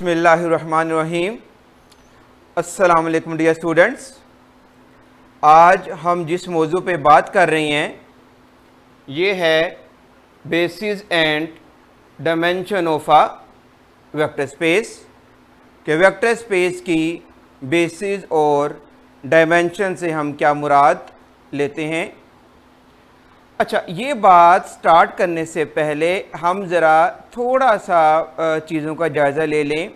बिस्मिल्लाहिर्रहमानिर्रहीम। अस्सलाम वालेकुम डियर स्टूडेंट्स। आज हम जिस मौजू पे बात कर रहे हैं ये है basis and dimension of a vector space कि वेक्टर स्पेस की बेसिस और डायमेंशन से हम क्या मुराद लेते हैं। अच्छा, ये बात स्टार्ट करने से पहले हम ज़रा थोड़ा सा चीज़ों का जायज़ा ले लें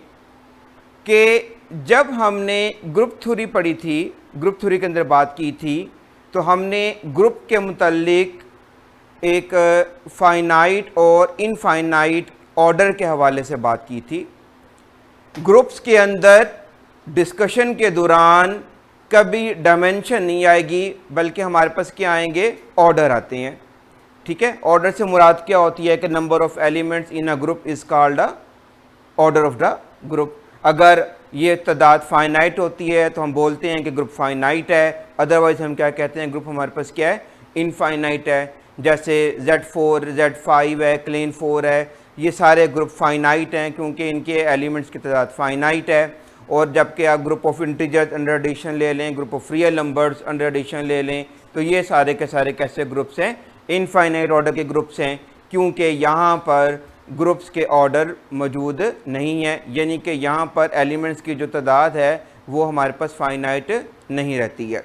कि जब हमने ग्रुप थ्योरी पढ़ी थी, ग्रुप थ्योरी के अंदर बात की थी, तो हमने ग्रुप के मुतालिक एक फाइनाइट और इनफाइनाइट ऑर्डर के हवाले से बात की थी। ग्रुप्स के अंदर डिस्कशन के दौरान कभी डायमेंशन नहीं आएगी बल्कि हमारे पास क्या आएंगे, ऑर्डर आते हैं। ठीक है, ऑर्डर से मुराद क्या होती है कि number of elements in a group is called a order of the group. अगर ये तादाद फाइनाइट होती है तो हम बोलते हैं कि ग्रुप फाइनाइट है, अदरवाइज हम क्या कहते हैं, ग्रुप हमारे पास क्या है, इनफाइनाइट है। जैसे Z4 Z5 है, क्लेन 4 है, ये सारे ग्रुप फाइनाइट हैं क्योंकि इनके एलिमेंट्स की तादाद फाइनाइट है। और जबकि आप group of integers under addition ले लें, group of real numbers under addition ले लें, तो ये सारे के सारे कैसे ग्रुप्स हैं, इनफाइनाइट ऑर्डर के ग्रुप्स हैं, क्योंकि यहाँ पर ग्रुप्स के ऑर्डर मौजूद नहीं है, यानी कि यहाँ पर एलिमेंट्स की जो तादाद है वो हमारे पास फाइनाइट नहीं रहती है।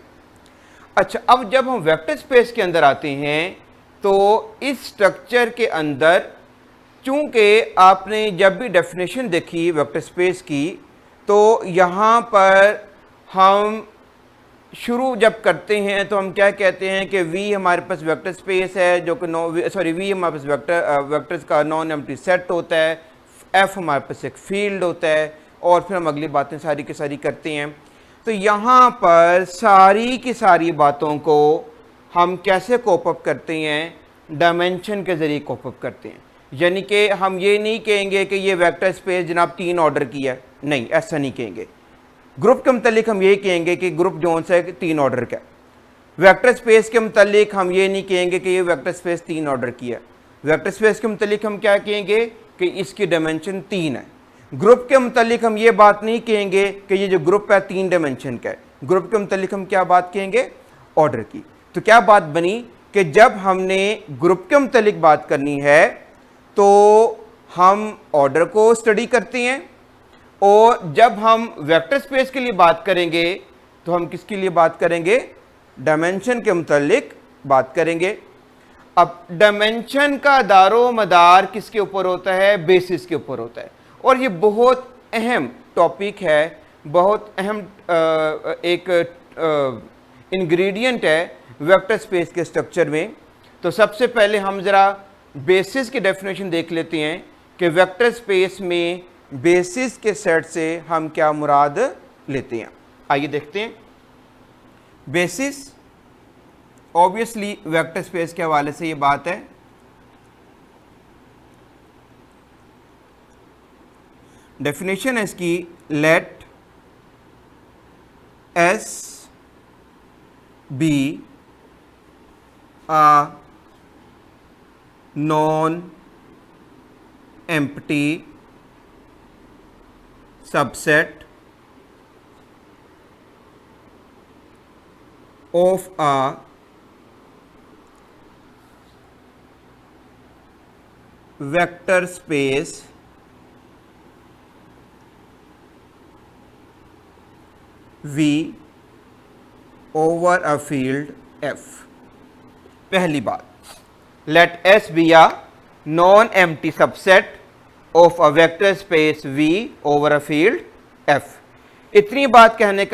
अच्छा, अब जब हम वेक्टर स्पेस के अंदर आते हैं तो इस स्ट्रक्चर के अंदर चूँकि आपने जब भी डेफिनेशन देखी वेक्टर स्पेस की तो यहाँ पर हम शुरू जब करते हैं तो हम क्या कहते हैं कि V हमारे पास वेक्टर स्पेस है जो कि V हमारे पास वेक्टर्स का नॉन एम्प्टी सेट होता है, F हमारे पास एक फील्ड होता है, और फिर हम अगली बातें सारी की सारी करते हैं। तो यहाँ पर सारी की सारी बातों को हम कैसे कोप अप करते हैं, डायमेंशन के ज़रिए कोप अप करते हैं। यानी कि हम ये नहीं कहेंगे कि ये वेक्टर स्पेस जनाब 3 ऑर्डर की है, नहीं, ऐसा नहीं कहेंगे। ग्रुप के मुतालिक हम ये कहेंगे कि ग्रुप जोन से 3 ऑर्डर का। वेक्टर स्पेस के मुतालिक हम ये नहीं कहेंगे कि ये वेक्टर स्पेस 3 ऑर्डर की है। वेक्टर स्पेस के मुतालिक हम क्या कहेंगे कि इसकी डायमेंशन 3 है। ग्रुप के मुतालिक हम ये बात नहीं कहेंगे कि ये जो ग्रुप है 3 डायमेंशन का है। ग्रुप के मुतालिक हम क्या बात कहेंगे, ऑर्डर की। तो क्या बात बनी कि जब हमने ग्रुप के मुतालिक बात करनी है तो हम ऑर्डर को स्टडी करते हैं, और जब हम वेक्टर स्पेस के लिए बात करेंगे तो हम किसके लिए बात करेंगे, डायमेंशन के मुतालिक बात करेंगे। अब डायमेंशन का दारो मदार किसके ऊपर होता है, बेसिस के ऊपर होता है, और ये बहुत अहम टॉपिक है, बहुत अहम एक इंग्रेडिएंट है वेक्टर स्पेस के स्ट्रक्चर में। तो सबसे पहले हम ज़रा बेसिस की डेफिनेशन देख लेते हैं कि वेक्टर स्पेस में बेसिस के सेट से हम क्या मुराद लेते हैं। आइए देखते हैं। बेसिस ऑब्वियसली वेक्टर स्पेस के हवाले से ये बात है। डेफिनेशन है इसकी, let S be a non-empty subset of a vector space V over a field F। पहली बात, let S be a non-empty subset of a vector space V over a field F। इतनी बात कहने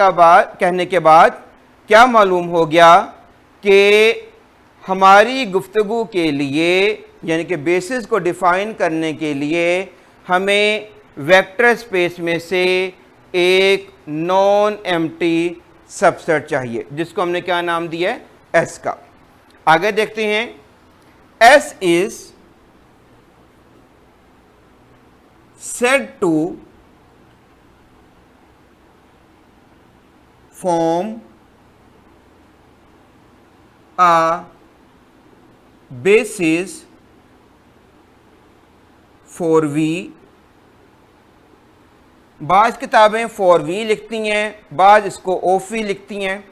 के बाद क्या मालूम हो गया कि हमारी गुफ्तगू के लिए, यानी कि बेसिस को डिफाइन करने के लिए हमें वेक्टर स्पेस में से एक नॉन एम्प्टी सबसेट चाहिए जिसको हमने क्या नाम दिया है, S का। आगे देखते हैं। S is said to form a basis for V बाज़ किताबें फॉर वी लिखती हैं, बाज़ इसको ऑफ वी लिखती हैं,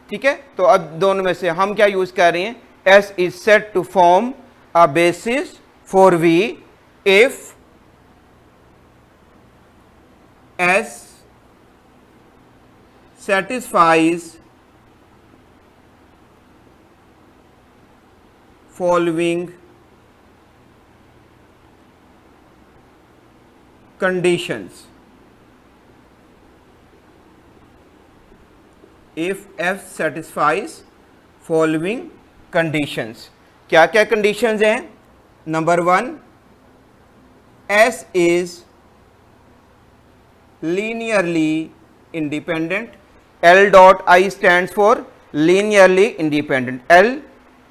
ठीक है। तो अब दोनों में से हम क्या यूज़ कर रहे हैं, S is set to form a basis for V if S satisfies following conditions. If F satisfies following conditions, क्या क्या conditions हैं? Number 1, S is linearly independent. L dot I stands for linearly independent. L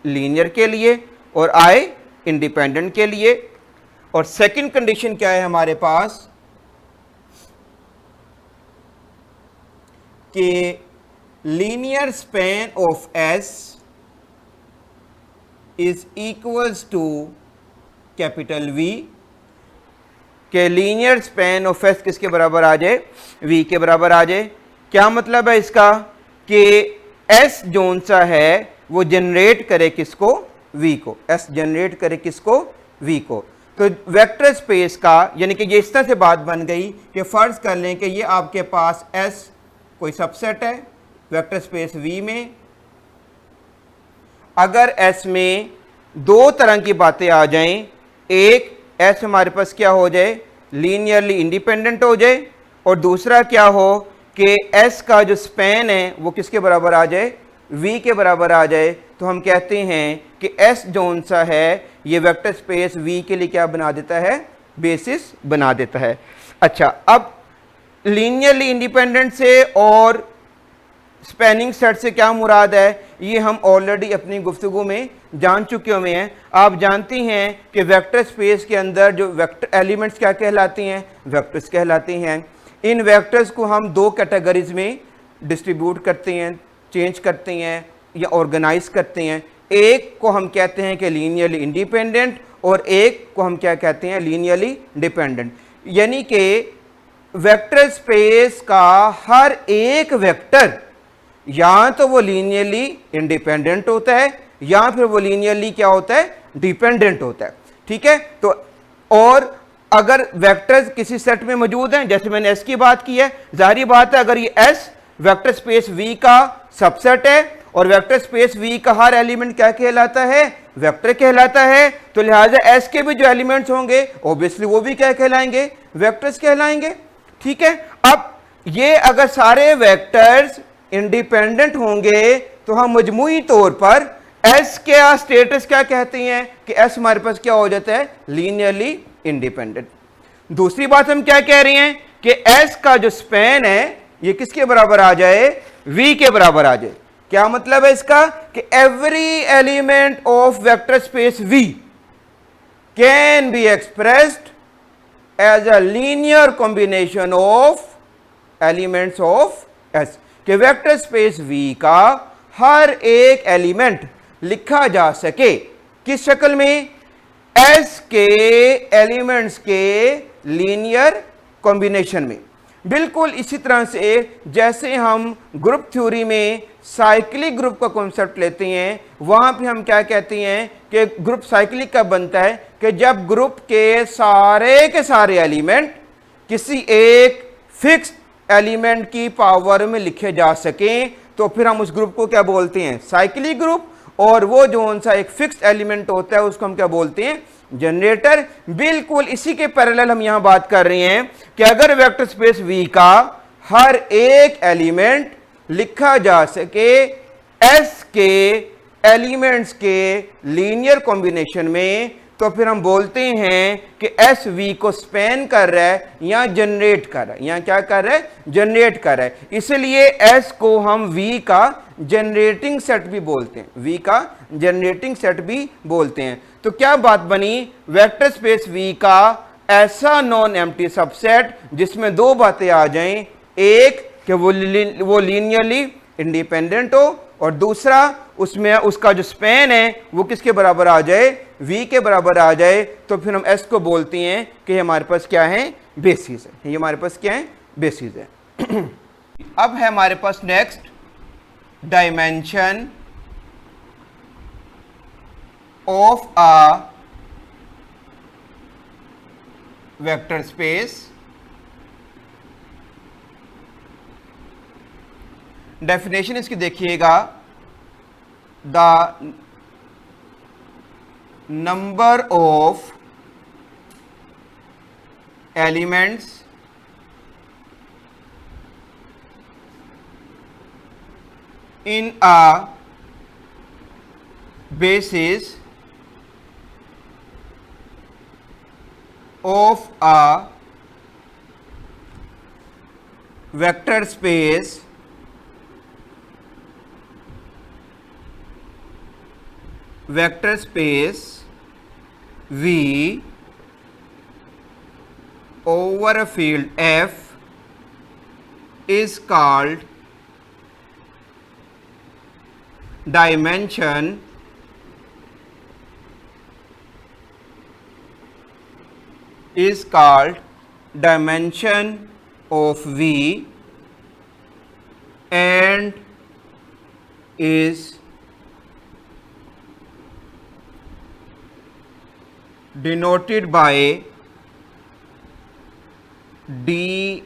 linear के लिए और I independent के लिए। और second condition क्या है हमारे पास कि linear span of S is equals to capital V, के लीनियर स्पैन ऑफ S किसके बराबर आ जाए, V के बराबर आ जाए। क्या मतलब है इसका कि S जोन सा है वो जनरेट करे किसको, V को, S जनरेट करे किसको, V को। तो वेक्टर स्पेस का यानी कि ये इस तरह से बात बन गई कि फर्ज कर लें कि ये आपके पास S कोई सबसेट है वेक्टर स्पेस V में। अगर S में दो तरह की बातें आ जाएं, एक S हमारे पास क्या हो जाए, लीनियरली इंडिपेंडेंट हो जाए, और दूसरा क्या हो कि S का जो स्पैन है वो किसके बराबर आ जाए, V के बराबर आ जाए। तो हम कहते हैं कि S जोन सा है ये वेक्टर स्पेस V के लिए क्या बना देता है, बेसिस बना देता है। अच्छा, अब लीनियरली इंडिपेंडेंट से और स्पैनिंग सेट से क्या मुराद है, ये हम ऑलरेडी अपनी गुफ्तगू में जान चुके हुए हैं। आप जानती हैं कि वेक्टर स्पेस के अंदर जो वेक्टर एलिमेंट्स क्या कहलाती हैं, वेक्टर्स कहलाती हैं। इन वेक्टर्स को हम दो कैटेगरीज में डिस्ट्रीब्यूट करते हैं, चेंज करते हैं या ऑर्गेनाइज करते हैं। एक को हम कहते हैं कि लीनियरली इंडिपेंडेंट और एक को हम क्या कहते हैं, लीनियरली डिपेंडेंट। यानी कि वेक्टर स्पेस का हर एक वेक्टर या तो वो लीनियरली इंडिपेंडेंट होता है या फिर वो लीनियरली क्या होता है, डिपेंडेंट होता है, ठीक है। तो और अगर वेक्टर्स किसी सेट में मौजूद हैं, जैसे मैंने S की बात की है, जाहिर बात है अगर ये S वेक्टर स्पेस V का सबसेट है और वेक्टर स्पेस V का हर एलिमेंट क्या कहलाता है, वेक्टर कहलाता है, तो लिहाजा S के भी जो एलिमेंट्स होंगे ऑब्वियसली वो भी क्या कहलाएंगे, वेक्टर्स कहलाएंगे, ठीक है। अब ये अगर सारे वेक्टर्स इंडिपेंडेंट होंगे तो हम मजमूई तौर पर S का स्टेटस क्या कहते हैं कि S हमारे पास क्या हो जाता है, लीनियरली इंडिपेंडेंट। दूसरी बात हम क्या कह रहे हैं कि S का जो स्पैन है ये किसके बराबर आ जाए, V के बराबर आ जाए। क्या मतलब है इसका कि every element of vector space V can be expressed as a linear combination of elements of S, कि वेक्टर स्पेस V का हर एक एलिमेंट लिखा जा सके किस शक्ल में, S के एलिमेंट्स के लीनियर कॉम्बिनेशन में। बिल्कुल इसी तरह से जैसे हम ग्रुप थ्योरी में साइक्लिक ग्रुप का कॉन्सेप्ट लेते हैं, वहां पे हम क्या कहते हैं कि ग्रुप साइक्लिक का बनता है कि जब ग्रुप के सारे एलिमेंट किसी एक फिक्स एलिमेंट की पावर में लिखे जा सकें तो फिर हम उस ग्रुप को क्या बोलते हैं, साइक्लिक ग्रुप। और वो जो सा एक फिक्स्ड एलिमेंट होता है उसको हम क्या बोलते हैं, जनरेटर। बिल्कुल इसी के पैरेलल हम यहां बात कर रहे हैं कि अगर वेक्टर स्पेस V का हर एक एलिमेंट लिखा जा सके S के एलिमेंट्स के लीनियर कॉम्बिनेशन में, तो फिर हम बोलते हैं कि S V को स्पैन कर रहा है या जनरेट कर रहा है, या क्या कर रहा है, जनरेट कर रहा है। इसलिए S को हम V का जनरेटिंग सेट भी बोलते हैं, V का जनरेटिंग सेट भी बोलते हैं। तो क्या बात बनी, वेक्टर स्पेस V का ऐसा नॉन एम्प्टी सबसेट जिसमें दो बातें आ जाएं, एक कि वो लीनियरली इंडिपेंडेंट हो और दूसरा उसमें उसका जो स्पैन है वो किसके बराबर आ जाए, V के बराबर आ जाए। तो फिर हम S को बोलते हैं कि हमारे पास क्या है, बेसिस है, ये हमारे पास क्या है, बेसिस है। अब है हमारे पास next dimension of a vector space. Definition इसकी देखिएगा, the number of elements in a basis of a vector space V over a field F is called dimension of V and is denoted by DIM,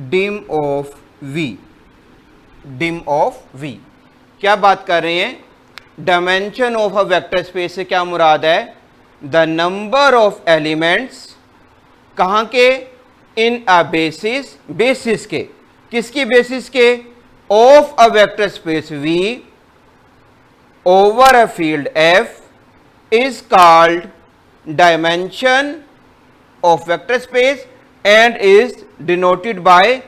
dim of V। dim of V क्या बात कर रहे हैं? Dimension of a vector space से क्या मुराद है? The number of elements, कहां के? इन अ बेसिस, बेसिस के, किसकी बेसिस के? Of a vector space V over a field F is called dimension of vector space and is denoted by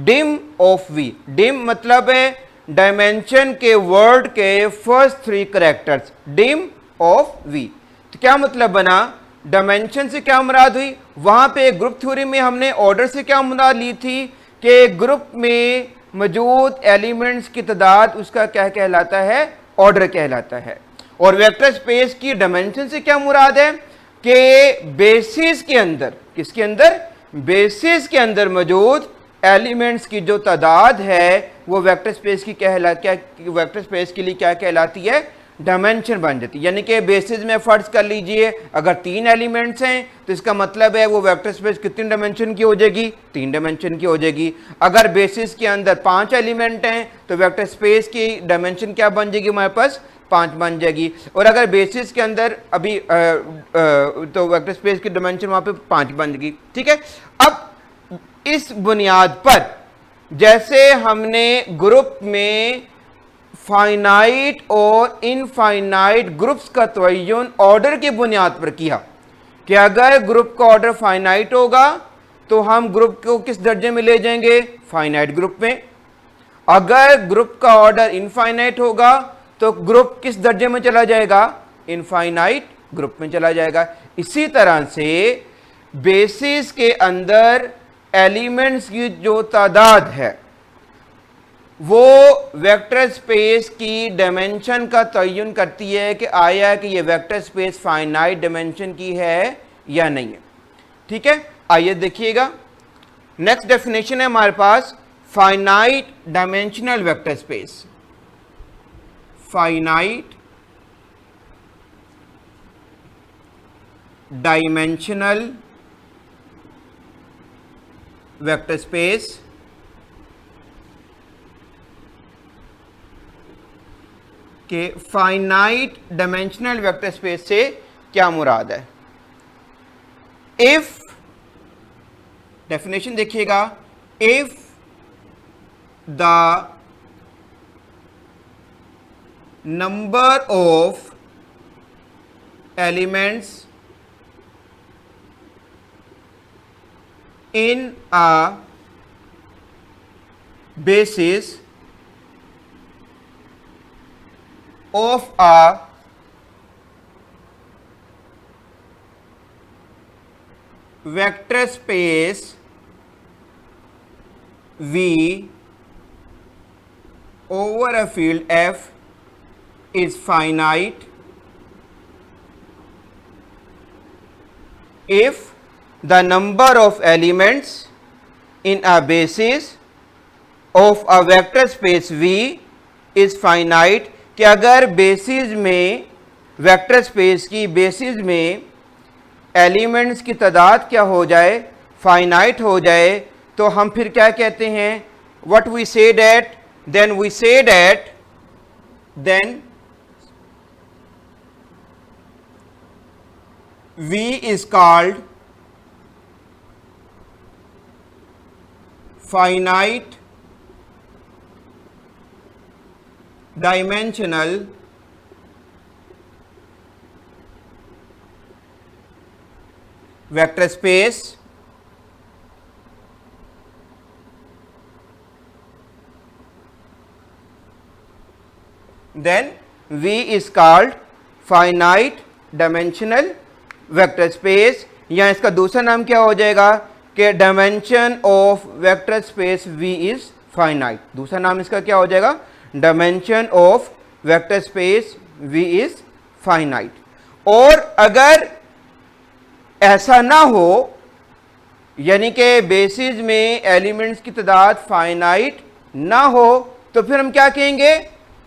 dim of V। dim मतलब है dimension के word के first 3 characters, dim of V। तो क्या मतलब बना? Dimension से क्या मुराद हुई? वहां पे ग्रुप थ्योरी में हमने ऑर्डर से क्या मुराद ली थी कि ग्रुप में मौजूद एलिमेंट्स की तादाद उसका क्या कहलाता है? ऑर्डर कहलाता है। और वेक्टर स्पेस की डायमेंशन से क्या मुराद है कि बेसिस के अंदर, किसके अंदर? बेसिस के अंदर मौजूद एलिमेंट्स की जो तादाद है वो वेक्टर स्पेस की वेक्टर स्पेस के लिए क्या कहलाती है? डायमेंशन बन जाती है। यानी कि बेसिस में फर्ज कर लीजिए अगर 3 एलिमेंट्स हैं तो इसका मतलब है वो वेक्टर स्पेस कितनी डायमेंशन की हो जाएगी? 3 डायमेंशन की हो जाएगी। अगर बेसिस के अंदर 5 एलिमेंट हैं तो वेक्टर स्पेस की डायमेंशन क्या बन जाएगी हमारे पास? 5 बन जाएगी। और अगर बेसिस के अंदर अभी तो वेक्टर स्पेस की डायमेंशन वहां पे 5 बन जाएगी। ठीक है। अब इस बुनियाद पर जैसे हमने ग्रुप में फाइनाइट और इनफाइनाइट ग्रुप्स का तयन ऑर्डर की बुनियाद पर किया कि अगर ग्रुप का ऑर्डर फाइनाइट होगा तो हम ग्रुप को किस दर्जे में ले जाएंगे? फाइनाइट ग्रुप में। अगर ग्रुप का ऑर्डर इनफाइनाइट होगा तो ग्रुप किस दर्जे में चला जाएगा? इनफाइनाइट ग्रुप में चला जाएगा। इसी तरह से बेसिस के अंदर एलिमेंट्स की जो तादाद है वो वेक्टर स्पेस की डायमेंशन का तयन करती है कि आया कि ये वेक्टर स्पेस फाइनाइट डायमेंशन की है या नहीं है। ठीक है, आइए देखिएगा। नेक्स्ट डेफिनेशन है हमारे पास finite dimensional vector space. Finite dimensional vector space के फाइनाइट डायमेंशनल वेक्टर स्पेस से क्या मुराद है? इफ, डेफिनेशन देखिएगा, if the number of elements in a basis of a vector space V over a field F is finite if the number of elements in a basis of a vector space V is finite, कि अगर basis में vector space की basis में elements की तादाद क्या हो जाए, फाइनाइट हो जाए, तो हम फिर क्या कहते हैं, what we say that, then we say that then V is called finite dimensional vector space. Then V is called finite dimensional vector space, या इसका दूसरा नाम क्या हो जाएगा कि dimension of vector space V is finite. दूसरा नाम इसका क्या हो जाएगा, dimension of vector space V is finite. और अगर ऐसा ना हो, यानी कि बेसिस में एलिमेंट्स की तादाद फाइनाइट ना हो, तो फिर हम क्या कहेंगे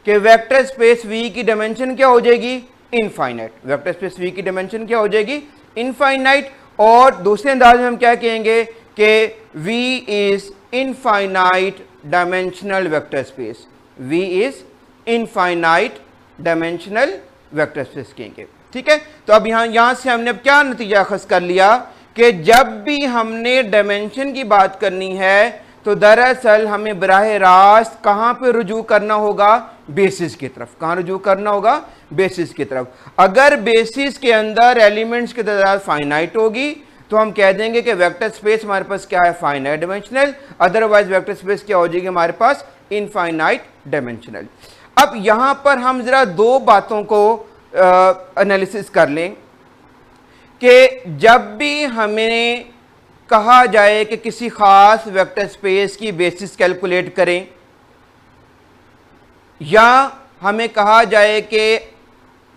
कि वेक्टर स्पेस V की डायमेंशन क्या हो जाएगी, इनफाइनाइट. वेक्टर स्पेस V की डायमेंशन क्या हो जाएगी, इनफाइनाइट. और दूसरे अंदाज में हम क्या कहेंगे कि V is infinite dimensional vector space. V is infinite dimensional vector space कहेंगे. ठीक है. तो अब यहां से हमने अब क्या नतीजा अखज़ कर लिया कि जब भी हमने डायमेंशन की बात करनी है तो दरअसल हमें बराह रास्त कहां पे रुजू करना होगा, बेसिस की तरफ. कहां रुजू करना होगा, बेसिस की तरफ. अगर बेसिस के अंदर एलिमेंट्स की तादाद फाइनाइट होगी तो हम कह देंगे कि वेक्टर स्पेस हमारे पास क्या है, finite dimensional. Otherwise vector space क्या हो जाएगी हमारे पास, इनफाइनाइट डायमेंशनल. अब यहां पर हम जरा दो बातों को एनालिसिस कर लें कि जब भी हमें कहा जाए कि किसी खास वेक्टर स्पेस की बेसिस कैलकुलेट करें, या हमें कहा जाए कि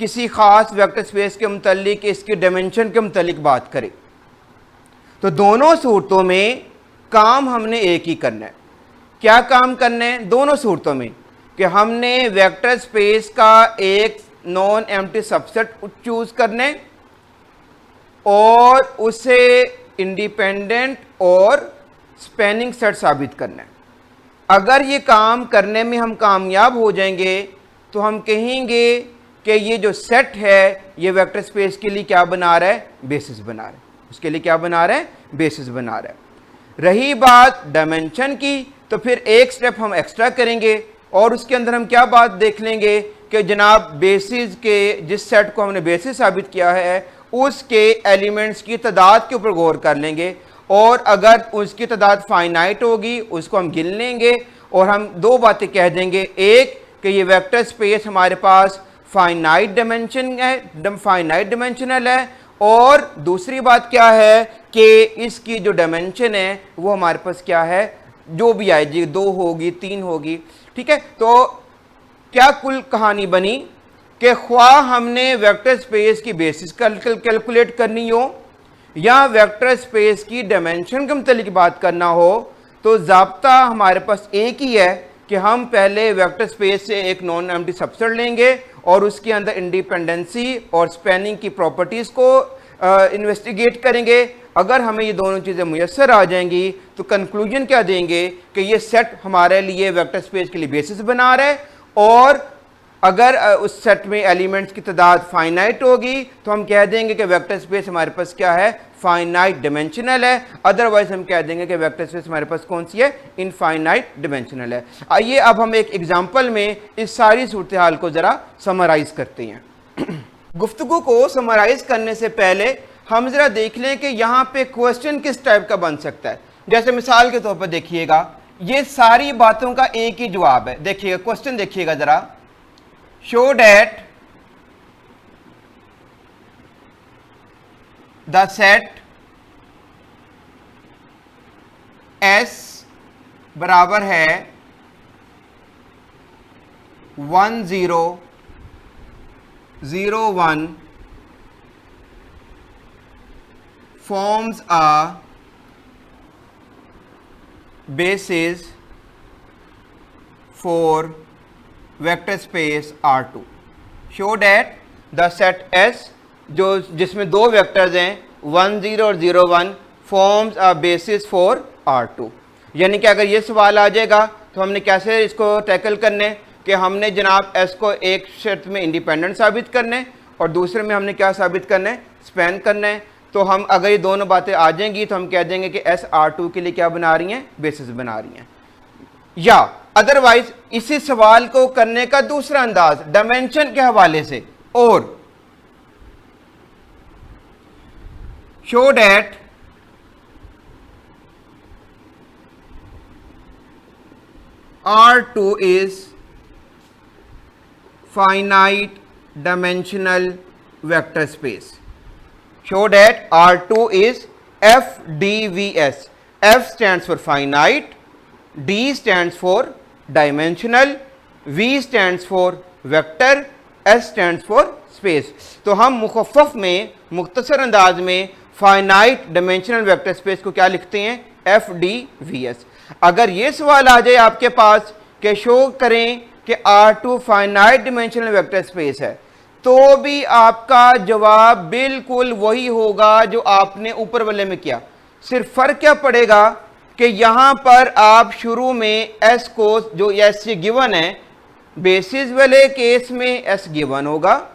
किसी खास वेक्टर स्पेस के मुतालिक इसके डायमेंशन के मुतालिक बात करें, तो दोनों सूरतों में काम हमने एक ही करना है. क्या काम करना है दोनों सूरतों में, कि हमने वेक्टर स्पेस का एक नॉन एम्प्टी सबसेट चूज करने और उसे इंडिपेंडेंट और स्पैनिंग सेट साबित करना है. अगर ये काम करने में हम कामयाब हो जाएंगे तो हम कहेंगे कि ये जो सेट है ये वेक्टर स्पेस के लिए क्या बना रहा है, बेसिस बना रहा है. उसके लिए क्या बना रहा है, बेसिस बना रहा है. रही बात डायमेंशन की, तो फिर एक स्टेप हम एक्स्ट्रा करेंगे और उसके अंदर हम क्या बात देख लेंगे कि जनाब बेसिस के जिस सेट को हमने बेसिस साबित किया है उसके एलिमेंट्स की तादाद के ऊपर गौर कर लेंगे, और अगर उसकी तादाद फाइनाइट होगी उसको हम गिन लेंगे और हम दो बातें कह देंगे. एक कि ये वेक्टर स्पेस हमारे पास फाइनाइट डायमेंशन है, फाइनाइट डायमेंशनल है, और दूसरी बात क्या है कि इसकी जो डायमेंशन है वो हमारे पास क्या है, जो भी आएगी, 2 होगी 3 होगी. ठीक है. तो क्या कुल कहानी बनी कि ख्वाह हमने वेक्टर स्पेस की बेसिस कैलकुलेट करनी हो या वेक्टर स्पेस की डायमेंशन के मुतालिक बात करना हो, तो ज़ाब्ता हमारे पास एक ही है कि हम पहले वेक्टर स्पेस से एक नॉन एम्प्टी सबसेट लेंगे और उसके अंदर इंडिपेंडेंसी और स्पैनिंग की प्रॉपर्टीज़ को इन्वेस्टिगेट करेंगे. अगर हमें ये दोनों चीज़ें मुयस्सर आ जाएंगी तो कंक्लूजन क्या देंगे कि ये सेट हमारे लिए वेक्टर स्पेस के लिए बेसिस बना रहा है, और अगर उस सेट में एलिमेंट्स की तादाद फाइनाइट होगी तो हम कह देंगे कि वेक्टर स्पेस हमारे पास क्या है, फाइनाइट डायमेंशनल है. अदरवाइज हम कह देंगे कि वेक्टर स्पेस हमारे पास कौन सी है, इनफाइनाइट डायमेंशनल है. आइए अब हम एक एग्जांपल में इस सारी सूरत हाल को ज़रा समराइज करते हैं. गुफ्तगू को समराइज करने से पहले हम ज़रा देख लें कि यहाँ पे क्वेश्चन किस टाइप का बन सकता है. जैसे मिसाल के तौर पर देखिएगा, ये सारी बातों का एक ही जवाब है. देखिएगा क्वेश्चन, देखिएगा ज़रा, show that the set S बराबर है 1 0 0 1 forms a basis for vector space R2. Show that the set S जो जिसमें दो वेक्टर्स हैं 1 0 और 0 1 forms a basis for R2। यानी कि अगर ये सवाल आ जाएगा तो हमने कैसे इसको टैकल करने कि हमने जनाब S को एक शर्त में इंडिपेंडेंट साबित करने और दूसरे में हमने क्या साबित करना है, स्पैन करना है। तो हम अगर ये दोनों बातें आ जाएंगी तो हम कह देंगे कि S R2 के लिए क्या बना रही हैं, बेसिस बना रही हैं। या अदरवाइज इसी सवाल को करने का दूसरा अंदाज डायमेंशन के हवाले से, और show that R2 is finite dimensional vector space. Show that R2 is FDVS. F stands for finite, D stands for dimensional, V stands for vector, S stands for space. तो हम मुखफ़फ़ में मुख्तसर अंदाज में फाइनाइट डायमेंशनल वेक्टर स्पेस को क्या लिखते हैं, FDVS। अगर ये सवाल आ जाए आपके पास कि शो करें कि R2 finite dimensional vector space है, तो भी आपका जवाब बिल्कुल वही होगा जो आपने ऊपर वाले में किया। सिर्फ फर्क क्या पड़ेगा कि यहां पर आप शुरू में S को जो S गिवन है, बेसिस वाले केस में S गिवन होगा,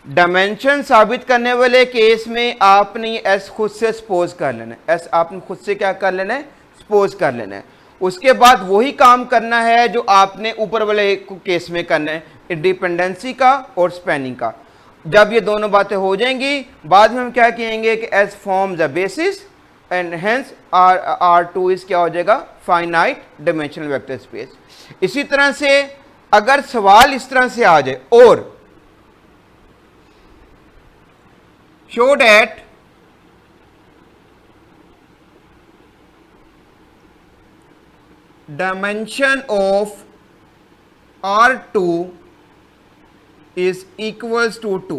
डायमेंशन साबित करने वाले केस में आपने S खुद से सपोज कर लेना है। S आपने खुद से क्या कर लेना है, सपोज कर लेना है। उसके बाद वही काम करना है जो आपने ऊपर वाले केस में करना है, इंडिपेंडेंसी का और स्पैनिंग का। जब ये दोनों बातें हो जाएंगी, बाद में हम क्या कहेंगे कि S forms a basis and hence R2 is क्या हो जाएगा, फाइनाइट डायमेंशनल वेक्टर स्पेस। इसी तरह से अगर सवाल इस तरह से आ जाए, और show that dimension of R2 is equals to 2।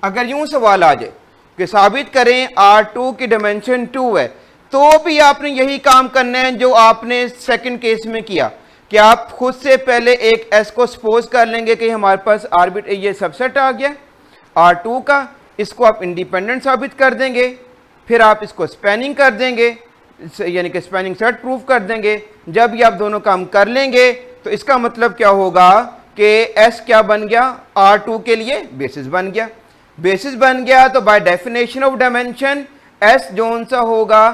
अगर यूं सवाल आ जाए कि साबित करें R2 की डायमेंशन 2 है, तो भी आपने यही काम करना है जो आपने सेकंड केस में किया कि आप खुद से पहले एक S को सपोज कर लेंगे कि हमारे पास ये सबसेट आ गया R2 का, इसको आप इंडिपेंडेंट साबित कर देंगे, फिर आप इसको स्पैनिंग कर देंगे, यानी कि स्पैनिंग सेट प्रूफ कर देंगे। जब ये आप दोनों काम कर लेंगे तो इसका मतलब क्या होगा कि S क्या बन गया, R2 के लिए बेसिस बन गया। बेसिस बन गया तो by definition of dimension S zone सा होगा,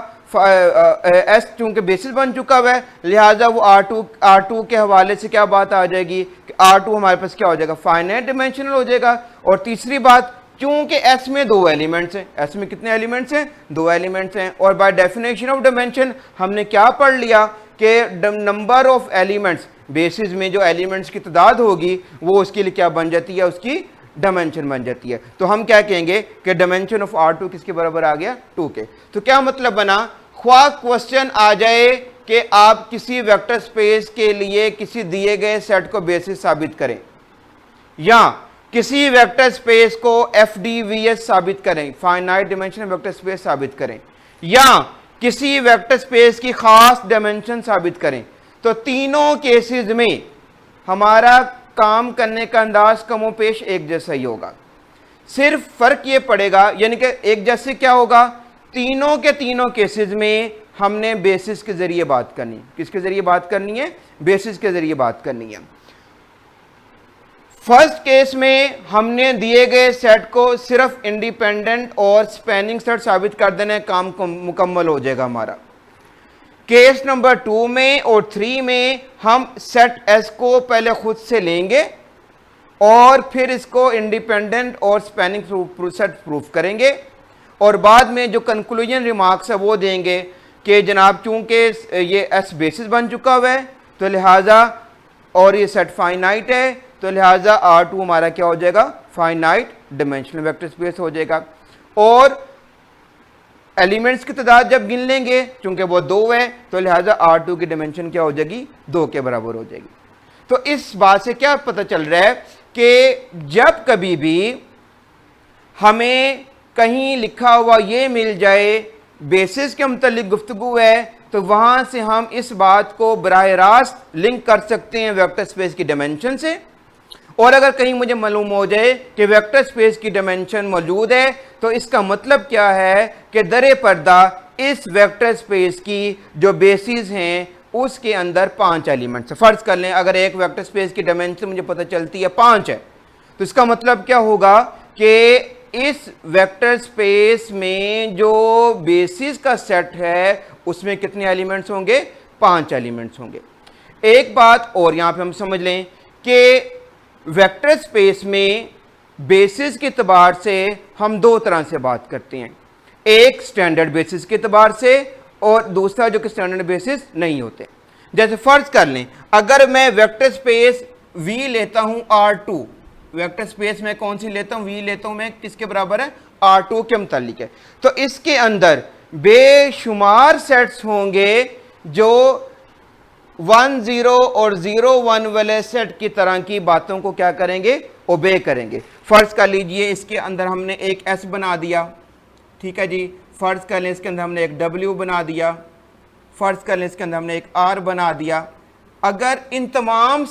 S चूंकि बेसिस बन चुका हुआ है, लिहाजा वो R2 के हवाले से क्या बात आ जाएगी कि R2 हमारे पास क्या हो जाएगा, फाइनाइट डायमेंशनल हो जाएगा। और तीसरी बात, चूंकि S में दो एलिमेंट्स हैं, S में कितने एलिमेंट्स हैं, दो एलिमेंट्स हैं, और बाय डेफिनेशन ऑफ डायमेंशन हमने क्या पढ़ लिया कि नंबर ऑफ एलिमेंट्स, बेसिस में जो एलिमेंट्स की तादाद होगी वो उसके लिए क्या बन जाती है, उसकी डायमेंशन बन जाती है। तो हम क्या कहेंगे कि डायमेंशन ऑफ R2 किसके बराबर आ गया, 2 के। तो क्या मतलब बना, ख्वाह क्वेश्चन आ जाए कि आप किसी वेक्टर स्पेस के लिए किसी दिए गए सेट को बेसिस साबित करें, या किसी वेक्टर स्पेस को FDVS साबित करें, फाइनाइट डायमेंशनल वेक्टर स्पेस साबित करें, या किसी वेक्टर स्पेस की खास डायमेंशन साबित करें, तो तीनों केसेस में हमारा काम करने का अंदाज कमोपेश एक जैसा ही होगा। सिर्फ फर्क ये पड़ेगा, यानी कि एक जैसे क्या होगा, तीनों के तीनों केसेस में हमने बेसिस के जरिए बात करनी। किसके जरिए बात करनी है, बेसिस के जरिए बात करनी है। फर्स्ट केस में हमने दिए गए सेट को सिर्फ इंडिपेंडेंट और स्पैनिंग सेट साबित कर देना है, काम मुकम्मल हो जाएगा हमारा। केस नंबर 2 में और 3 में हम सेट S को पहले खुद से लेंगे और फिर इसको इंडिपेंडेंट और स्पैनिंग सेट प्रूफ करेंगे, और बाद में जो कंक्लूजन रिमार्क्स है वो देंगे कि जनाब चूंकि ये S बेसिस बन चुका हुआ है तो लिहाजा, और ये सेट फाइनाइट है तो लिहाजा R2 हमारा क्या हो जाएगा, फाइनाइट डायमेंशनल वेक्टर स्पेस हो जाएगा। और एलिमेंट्स की तादाद जब गिन लेंगे, चूंकि वो 2 है तो लिहाजा R2 की डायमेंशन क्या हो जाएगी, 2 के बराबर हो जाएगी। तो इस बात से क्या पता चल रहा है कि जब कभी भी हमें कहीं लिखा हुआ ये मिल जाए बेसिस के मुतल्लिक गुफ्तगू है, तो वहां से हम इस बात को बराह रास्त लिंक कर सकते हैं वेक्टर स्पेस की डायमेंशन से। और अगर कहीं मुझे मालूम हो जाए कि वेक्टर स्पेस की डायमेंशन मौजूद है, तो इसका मतलब क्या है कि दरे पर्दा इस वेक्टर स्पेस की जो बेसिस हैं उसके अंदर 5 एलिमेंट्स है। फर्ज कर लें अगर एक वेक्टर स्पेस की डायमेंशन मुझे पता चलती है 5 है, तो इसका मतलब क्या होगा कि इस वेक्टर स्पेस में जो बेसिस का सेट है उसमें कितने एलिमेंट्स होंगे? 5 एलिमेंट्स होंगे। एक बात और यहां पे हम समझ लें कि वेक्टर स्पेस में बेसिस के एतबार से हम दो तरह से बात करते हैं, एक स्टैंडर्ड बेसिस के एतबार से और दूसरा जो कि स्टैंडर्ड बेसिस नहीं होते। जैसे फर्ज कर लें अगर मैं वेक्टर स्पेस V लेता हूं R2, वेक्टर स्पेस में कौन सी लेता हूं? V लेता हूं मैं, किसके बराबर है? R2 के मुतालिक है। तो इसके अंदर बेशुमार सेट्स होंगे जो 1 0 और 0 1 वाले सेट की तरह की बातों को क्या करेंगे? ओबे करेंगे। फर्ज कर लीजिए इसके अंदर हमने एक S बना दिया, ठीक है जी। फर्ज कर लें इसके अंदर हमने एक W बना दिया, फर्ज कर लें इसके अंदर हमने एक R बना दिया। अगर इन तमाम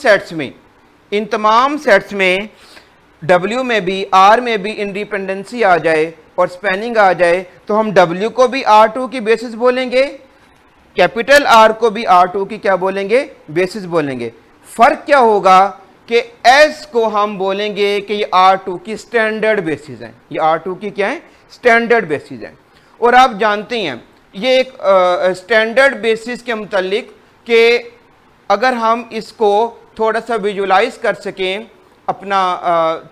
सेट्स में W में भी R में भी इंडिपेंडेंसी आ जाए और स्पैनिंग आ जाए, तो हम W को भी R2 की बेसिस बोलेंगे, कैपिटल R को भी R2 की क्या बोलेंगे? बेसिस बोलेंगे। फर्क क्या होगा कि S को हम बोलेंगे कि ये R2 की स्टैंडर्ड बेसिस हैं, ये R2 की क्या है? स्टैंडर्ड बेसिस हैं। और आप जानते हैं ये एक स्टैंडर्ड बेसिस के मुतालिक कि अगर हम इसको थोड़ा सा विजुलाइज कर सकें अपना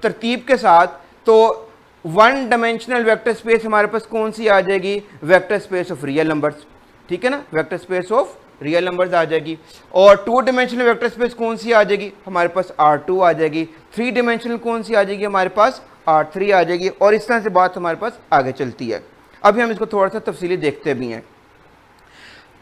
तरतीब के साथ, तो 1 डायमेंशनल वेक्टर स्पेस हमारे पास कौन सी आ जाएगी? Vector space of real numbers, ठीक है ना, vector space of real numbers आ जाएगी। और 2 डायमेंशनल वेक्टर स्पेस कौन सी आ जाएगी? हमारे पास R2 आ जाएगी। 3 डायमेंशनल कौन सी आ जाएगी? हमारे पास R3 आ जाएगी। और इस तरह से बात हमारे पास आगे चलती है। अभी हम इसको थोड़ा सा तफसीली देखते भी हैं।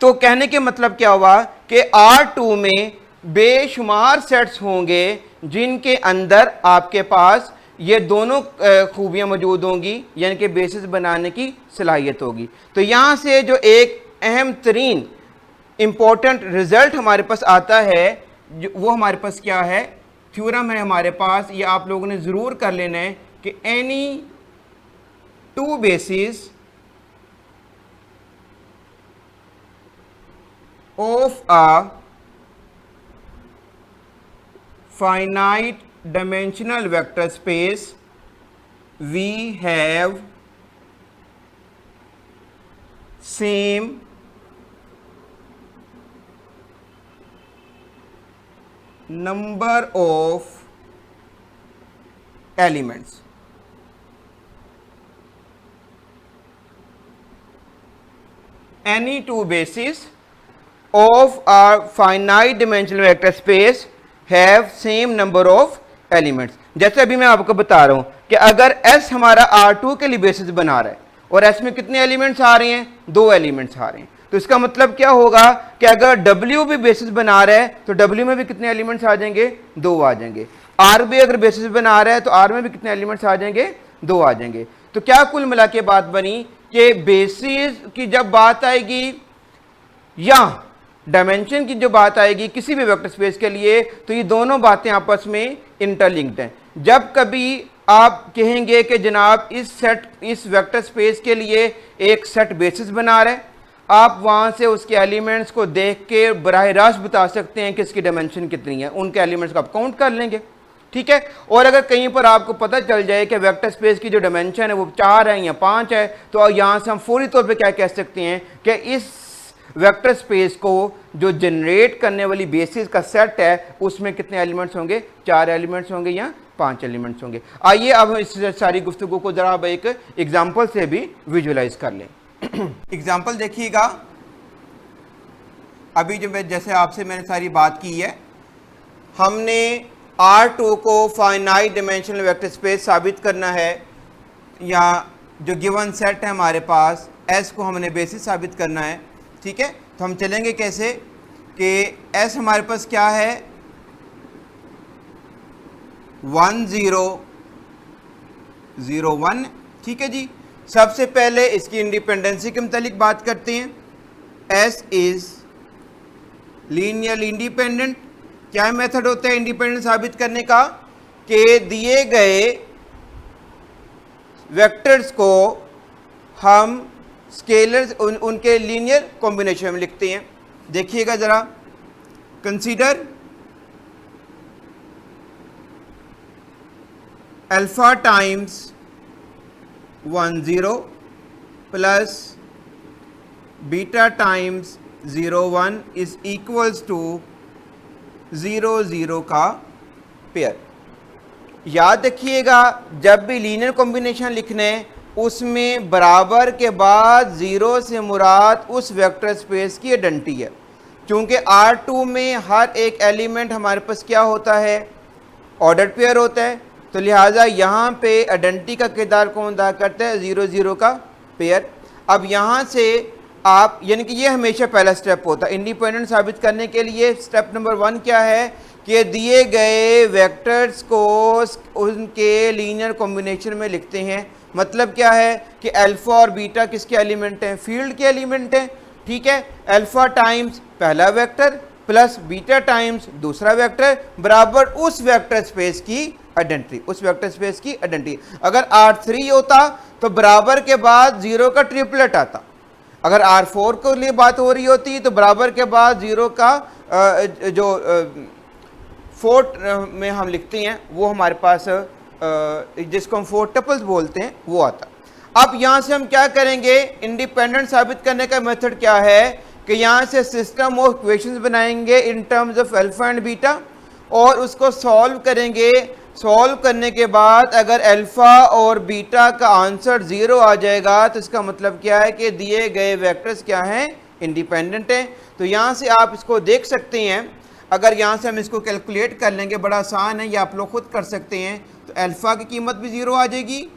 तो कहने के मतलब क्या हुआ कि R2 में बेशुमार सेट्स होंगे जिनके अंदर आपके पास ये दोनों खूबियां मौजूद होंगी, यानी कि बेसिस बनाने की सलाहियत होगी। तो यहां से जो एक अहम तरीन इंपॉर्टेंट रिजल्ट हमारे पास आता है, वो हमारे पास क्या है? थ्योरम है हमारे पास, ये आप लोगों ने जरूर कर लेना है कि any 2 basis of a finite dimensional vector space we have same number of elements. Any 2 bases of a finite dimensional vector space have same number of elements. जैसे अभी मैं आपको बता रहा हूं कि अगर S हमारा R2 के लिए बेसिस बना रहा है और S में कितने एलिमेंट्स आ रहे हैं? 2 एलिमेंट्स आ रहे हैं। तो इसका मतलब क्या होगा कि अगर W भी बेसिस बना रहा है तो W में भी कितने एलिमेंट्स आ जाएंगे? 2 आ जाएंगे। R भी अगर बेसिस बना रहा है तो R में भी कितने एलिमेंट्स आ जाएंगे? 2 आ जाएंगे। तो क्या कुल मिला के बात बनी कि बेसिस की जब बात आएगी या डायमेंशन की जो बात आएगी किसी भी वेक्टर स्पेस के लिए, तो ये दोनों बातें आपस में इंटरलिंक्ड हैं। जब कभी आप कहेंगे कि जनाब इस वेक्टर स्पेस के लिए एक सेट बेसिस बना रहा है, आप वहां से उसके एलिमेंट्स को देख के बराह रास्त बता सकते हैं कि इसकी डायमेंशन कितनी है, उनके एलिमेंट्स को आप काउंट कर लेंगे, ठीक है। और अगर कहीं पर आपको पता चल जाए कि वेक्टर स्पेस की जो डायमेंशन है वो 4 है या 5 है, तो यहां से हम फौरी तौर पे क्या कह सकते हैं कि इस वेक्टर स्पेस को जो जनरेट करने वाली बेसिस का सेट है उसमें कितने एलिमेंट्स होंगे? 4 एलिमेंट्स होंगे या 5 एलिमेंट्स होंगे। आइए अब हम इस सारी गुफ्तगू को जरा एक एग्जांपल से भी विजुलाइज कर लें। एग्जांपल देखिएगा। अभी जो जैसे आपसे मैंने सारी बात की है, हमने R2 को फाइनाइट डायमेंशनल वेक्टर स्पेस साबित करना है, या जो गिवन सेट है हमारे पास S को हमने बेसिस साबित करना है, ठीक है। तो हम चलेंगे कैसे कि S हमारे पास क्या है? 1 0 0 1, ठीक है जी। सबसे पहले इसकी इंडिपेंडेंसी के मुतालिक बात करते हैं। S is linearly independent. क्या मेथड होता है इंडिपेंडेंट साबित करने का? कि दिए गए वेक्टर्स को हम स्केलर्स उनके लीनियर कॉम्बिनेशन में लिखते हैं। देखिएगा जरा, consider alpha times 1 0 plus beta times 0 1 is equals to 0 0 का पेयर। याद रखिएगा, जब भी लीनियर कॉम्बिनेशन लिखने उसमें बराबर के बाद ज़ीरो से मुराद उस वेक्टर स्पेस की आइडेंटिटी है। क्योंकि R2 में हर एक एलिमेंट हमारे पास क्या होता है? ऑर्डर पेयर होता है। तो लिहाजा यहाँ पे आइडेंटिटी का किरदार कौन अदा करता है? 0 0 का पेयर। अब यहाँ से आप, यानी कि ये हमेशा पहला स्टेप होता है इंडिपेंडेंट साबित करने के लिए। स्टेप नंबर 1 क्या है कि दिए गए वेक्टर्स को उनके लीनियर कॉम्बिनेशन में लिखते हैं। मतलब क्या है कि अल्फा और बीटा किसके एलिमेंट हैं? फील्ड के एलिमेंट हैं। ठीक है, अल्फा टाइम्स पहला वेक्टर प्लस बीटा टाइम्स दूसरा वेक्टर बराबर उस वेक्टर स्पेस की आइडेंटिटी, उस वेक्टर स्पेस की आइडेंटिटी। अगर R3 होता तो बराबर के बाद 0 का ट्रिपलेट आता। अगर R4 के लिए बात हो रही होती तो बराबर के बाद 0 का जो फोर्थ में हम लिखते हैं वो हमारे पास जिसको हम फोर टपल्स बोलते हैं वो आता। अब यहाँ से हम क्या करेंगे? इंडिपेंडेंट साबित करने का मेथड क्या है कि यहाँ से सिस्टम ऑफ इक्वेशंस बनाएंगे in terms of alpha and beta और उसको सॉल्व करेंगे। सॉल्व करने के बाद अगर अल्फा और बीटा का आंसर 0 आ जाएगा तो इसका मतलब क्या है कि दिए गए वेक्टर्स क्या हैं? इंडिपेंडेंट हैं। तो यहाँ से आप इसको देख सकते हैं। अगर यहाँ से हम इसको कैलकुलेट कर लेंगे, बड़ा आसान है, ये आप लोग खुद कर सकते हैं। तो अल्फा की कीमत भी 0 आ जाएगी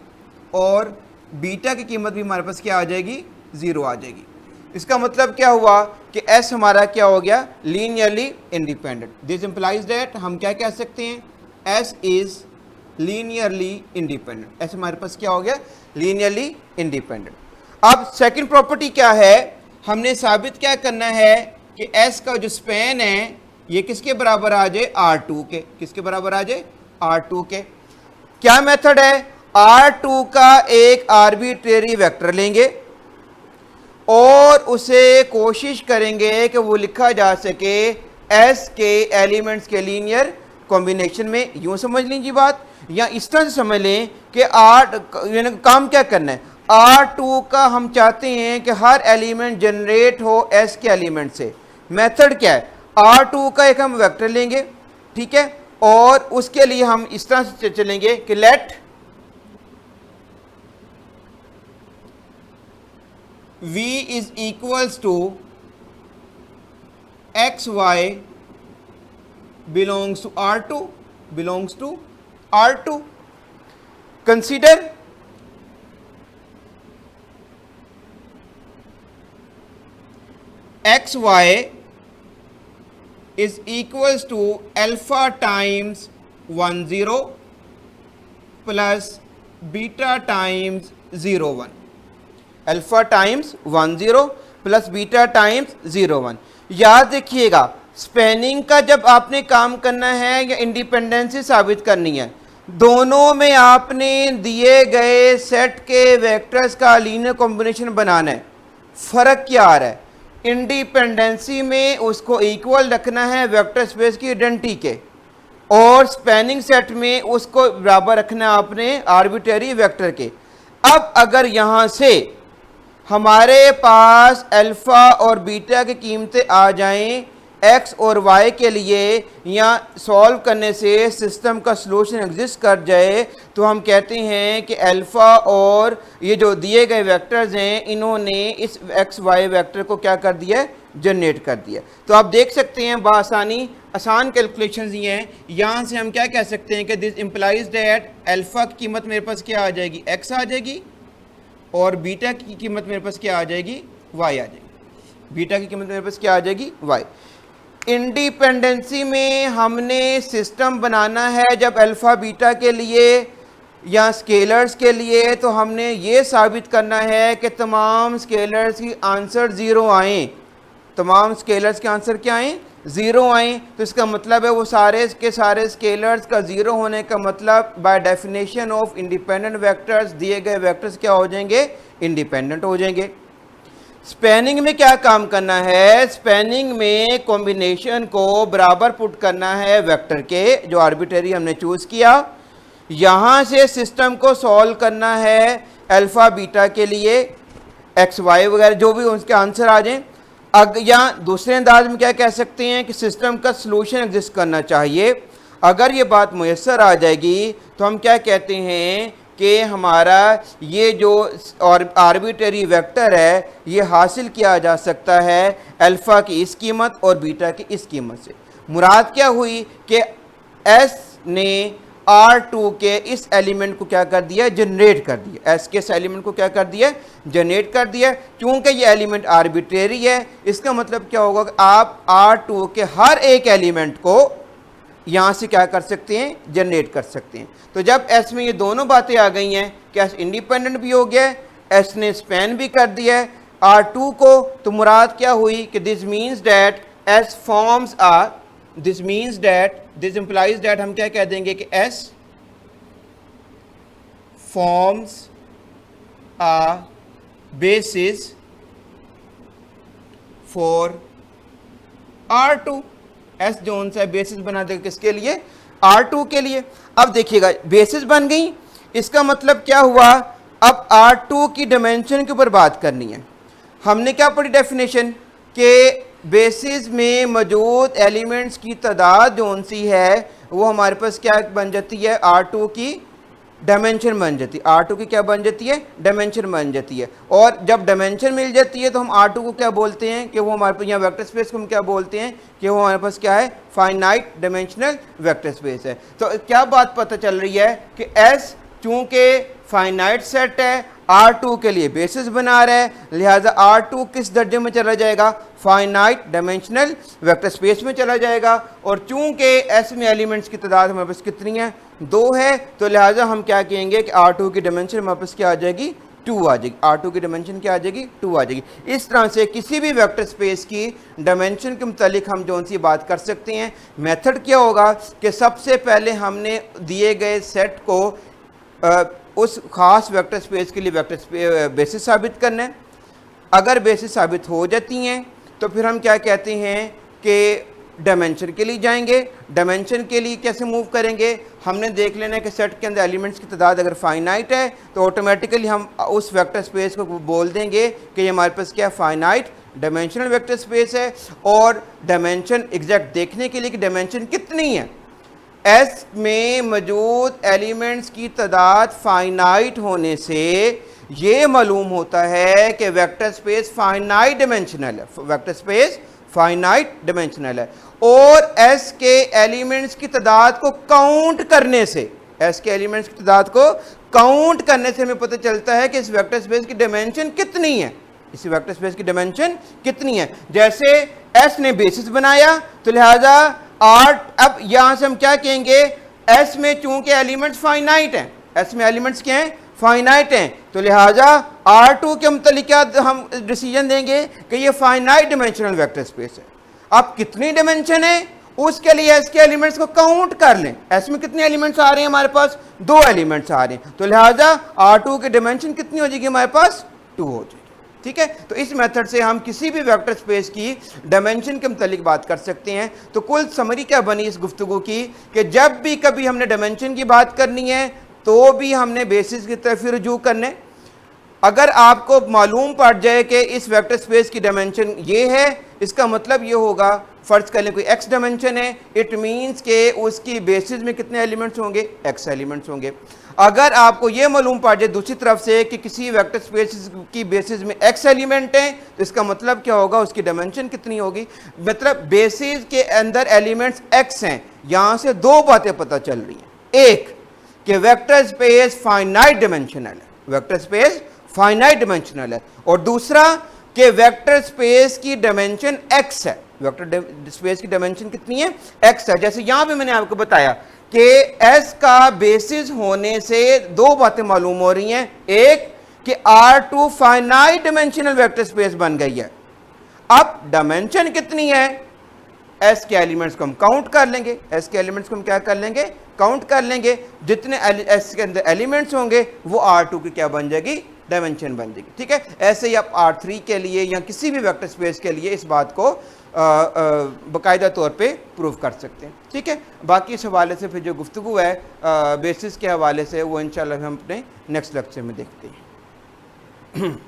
और बीटा की कीमत भी हमारे पास क्या आ जाएगी? 0 आ जाएगी। इसका मतलब क्या हुआ कि एस हमारा क्या हो गया? Linearly independent. This implies that हम क्या कह सकते हैं? S is linearly independent. S हमारे पास क्या हो गया? Linearly independent. अब सेकंड प्रॉपर्टी क्या है? हमने साबित क्या करना है कि एस का जो स्पैन है ये किसके बराबर आ जाए? R2 के। किसके बराबर आ जाए? R2 के। क्या मेथड है? R2 का एक आर्बिट्रेरी वेक्टर लेंगे और उसे कोशिश करेंगे कि वो लिखा जा सके S के एलिमेंट्स के लीनियर कॉम्बिनेशन में। यूं समझ लीजिए बात, या इस तरह से समझ लें कि काम क्या करना है? R2 का हम चाहते हैं कि हर एलिमेंट जनरेट हो S के एलिमेंट से। मेथड क्या है? R2 का एक हम वेक्टर लेंगे, ठीक है, और उसके लिए हम इस तरह से चलेंगे कि let V is equals to XY belongs to R2, belongs to R2. Consider XY is equals to alpha times 1 0 plus beta times 0 1. Alpha times 1 0 plus beta times 0 1। याद रखिएगा, स्पैनिंग का जब आपने काम करना है या इंडिपेंडेंसी साबित करनी है, दोनों में आपने दिए गए सेट के वेक्टर्स का लीनियर कॉम्बिनेशन बनाना है। फर्क क्या आ रहा है? इंडिपेंडेंसी में उसको इक्वल रखना है वेक्टर स्पेस की आइडेंटिटी के, और स्पैनिंग सेट में उसको बराबर रखना है आपने आर्बिट्रेरी वेक्टर के। अब अगर यहाँ से हमारे पास अल्फा और बीटा की कीमतें आ जाएं एक्स और वाई के लिए, या सॉल्व करने से सिस्टम का सलूशन एग्जिस्ट कर जाए, तो हम कहते हैं कि अल्फा और ये जो दिए गए वेक्टर्स हैं इन्होंने इस एक्स वाई वेक्टर को क्या कर दिया? जनरेट कर दिया। तो आप देख सकते हैं बआसानी आसान कैलकुलेशंस ये हैं। यहाँ से हम क्या कह सकते हैं कि दिस इम्प्लाइज दैट अल्फा की कीमत मेरे पास क्या आ जाएगी? एक्स आ जाएगी, और बीटा की कीमत मेरे पास क्या आ जाएगी? वाई आ जाएगी। बीटा की कीमत मेरे पास क्या आ जाएगी? वाई। इंडिपेंडेंसी में हमने सिस्टम बनाना है जब अल्फा बीटा के लिए या स्केलर्स के लिए तो हमने ये साबित करना है कि तमाम स्केलर्स की आंसर ज़ीरो आए, तमाम स्केलर्स के आंसर क्या आए, ज़ीरो आए। तो इसका मतलब है वो सारे के सारे स्केलर्स का ज़ीरो होने का मतलब by definition of independent vectors दिए गए वेक्टर्स क्या हो जाएंगे, इंडिपेंडेंट हो जाएंगे। स्पैनिंग में क्या काम करना है, स्पैनिंग में कॉम्बिनेशन को बराबर पुट करना है वेक्टर के जो आर्बिट्रेरी हमने चूज़ किया। यहाँ से सिस्टम को सॉल्व करना है अल्फ़ा बीटा के लिए, एक्स वाई वगैरह जो भी उसके आंसर आ जाएं। या दूसरे अंदाज में क्या कह सकते हैं कि सिस्टम का सलूशन एग्जिस्ट करना चाहिए। अगर ये बात मुयस्सर आ जाएगी तो हम क्या कहते हैं कि हमारा ये जो आर्बिट्रेरी वेक्टर है ये हासिल किया जा सकता है अल्फ़ा की इस कीमत और बीटा की इस कीमत से। मुराद क्या हुई कि एस ने R2 के इस एलिमेंट को क्या कर दिया, जनरेट कर दिया, एस के इस एलिमेंट को क्या कर दिया, जनरेट कर दिया। क्योंकि ये एलिमेंट आर्बिट्रेरी है, इसका मतलब क्या होगा कि आप R2 के हर एक एलिमेंट को यहाँ से क्या कर सकते हैं, जनरेट कर सकते हैं। तो जब एस में ये दोनों बातें आ गई हैं कि एस इंडिपेंडेंट भी हो गया, एस ने स्पैन भी कर दिया है R2 को, तो मुराद क्या हुई कि this means that S forms are, this means that, this implies that हम क्या कह देंगे कि S forms a basis for R2। S जोन सा बेसिस बना देगा किसके लिए, R2 के लिए। अब देखिएगा बेसिस बन गई, इसका मतलब क्या हुआ, अब R2 की डायमेंशन के ऊपर बात करनी है। हमने क्या पढ़ी डेफिनेशन कि बेसिस में मौजूद एलिमेंट्स की तादाद जोन सी है वो हमारे पास क्या बन जाती है, R2 की डायमेंशन बन जाती है। R2 की क्या बन जाती है, डायमेंशन बन जाती है। और जब डायमेंशन मिल जाती है तो हम R2 को क्या बोलते हैं कि वो हमारे पास, यहाँ वेक्टर स्पेस को हम क्या बोलते हैं कि वो हमारे पास क्या है, फाइनाइट डायमेंशनल वेक्टर स्पेस है। तो क्या बात पता चल रही है कि S चूंकि फाइनाइट सेट है, R2 के लिए बेसिस बना रहा है, लिहाजा R2 किस दर्जे में चला जाएगा, फाइनाइट डायमेंशनल वेक्टर स्पेस में चला जाएगा। और चूंकि S में एलिमेंट्स की तादाद हमारे पास कितनी है, 2 है, तो लिहाजा हम क्या कहेंगे कि R2 की डायमेंशन हमारे पास क्या आ जाएगी, 2 आ जाएगी। R2 की डायमेंशन क्या आ जाएगी, 2 आ जाएगी। इस तरह से किसी भी वेक्टर स्पेस की डायमेंशन के मुतालिक हम जो सी बात कर सकते हैं। मेथड क्या होगा कि सबसे पहले हमने दिए गए सेट को उस खास वेक्टर स्पेस के लिए वेक्टर बेसिस साबित करना है। अगर बेसिस साबित हो जाती हैं तो फिर हम क्या कहते हैं कि डायमेंशन के लिए जाएंगे। डायमेंशन के लिए कैसे मूव करेंगे, हमने देख लेना है कि सेट के अंदर एलिमेंट्स की तादाद अगर फाइनाइट है तो ऑटोमेटिकली हम उस वेक्टर स्पेस को बोल देंगे कि ये हमारे पास क्या फाइनाइट डायमेंशनल वेक्टर स्पेस है। और डायमेंशन एग्जैक्ट देखने के लिए कि डायमेंशन कितनी है, एस में मौजूद एलिमेंट्स की तादाद फाइनाइट होने से ये मालूम होता है कि वेक्टर स्पेस फाइनाइट डायमेंशनल है, वेक्टर स्पेस फाइनाइट डायमेंशनल है। और एस के एलिमेंट्स की तादाद को काउंट करने से, एस के एलिमेंट्स की तादाद को काउंट करने से हमें पता चलता है कि इस वेक्टर स्पेस की डायमेंशन कितनी है, इस वेक्टर स्पेस की डायमेंशन कितनी है। जैसे एस ने बेसिस बनाया तो लिहाजा आर, अब यहां से हम क्या कहेंगे, एस में चूंकि एलिमेंट्स फाइनाइट हैं, एस में एलिमेंट्स क्या हैं, फाइनाइट हैं, तो लिहाजा R2 के मुतालिक क्या हम डिसीजन देंगे कि ये फाइनाइट डायमेंशनल वेक्टर स्पेस है। अब कितनी डायमेंशन है उसके लिए एस के एलिमेंट्स को काउंट कर लें। एस में कितने एलिमेंट्स आ रहे हैं, हमारे पास 2 एलिमेंट्स आ रहे हैं, तो लिहाजा R2 की डायमेंशन कितनी हो जाएगी, हमारे पास 2 हो जाएगी। ठीक है, तो इस मेथड से हम किसी भी वेक्टर स्पेस की डायमेंशन के मुतालिक बात कर सकते हैं। तो कुल समरी क्या बनी इस गुफ्तगू की कि जब भी कभी हमने डायमेंशन की बात करनी है तो भी हमने बेसिस की तरफ रुजू करने। अगर आपको मालूम पड़ जाए कि इस वेक्टर स्पेस की डायमेंशन ये है, इसका मतलब ये होगा, फर्ज कर लें कोई एक्स डायमेंशन है, इट मीन्स के उसकी बेसिस में कितने एलिमेंट्स होंगे, एक्स एलिमेंट्स होंगे। अगर आपको ये मालूम पड़ जाए दूसरी तरफ से कि किसी वेक्टर स्पेस की बेसिस में एक्स एलिमेंट है, तो इसका मतलब क्या होगा, उसकी डायमेंशन कितनी होगी, मतलब बेसिस के अंदर एलिमेंट्स एक्स हैं। यहां से 2 बातें पता चल रही हैं, एक कि वेक्टर स्पेस फाइनाइट डायमेंशनल है, वेक्टर स्पेस फाइनाइट डायमेंशनल है, और दूसरा कि वेक्टर स्पेस की डायमेंशन एक्स है, वेक्टर स्पेस की डायमेंशन कितनी है, एक्स है। जैसे यहां पे मैंने आपको बताया कि एस का बेसिस होने से दो बातें मालूम हो रही हैं। एक कि R2 finite dimensional vector space बन गई है। अब डायमेंशन कितनी है, एस के एलिमेंट्स को हम काउंट कर लेंगे, एस के एलिमेंट्स को हम क्या कर लेंगे, काउंट कर लेंगे। जितने एस के अंदर एलिमेंट्स होंगे वो R2 की क्या बन जाएगी, डायमेंशन बन जाएगी। ठीक है, ऐसे ही आप R3 के लिए या किसी भी वेक्टर स्पेस के लिए इस बात को बाकायदा तौर पे प्रूव कर सकते हैं। ठीक है, बाकी इस हवाले से फिर जो गुफ्तगू है बेसिस के हवाले से वो इंशाल्लाह हम अपने नेक्स्ट लेक्चर में देखते हैं।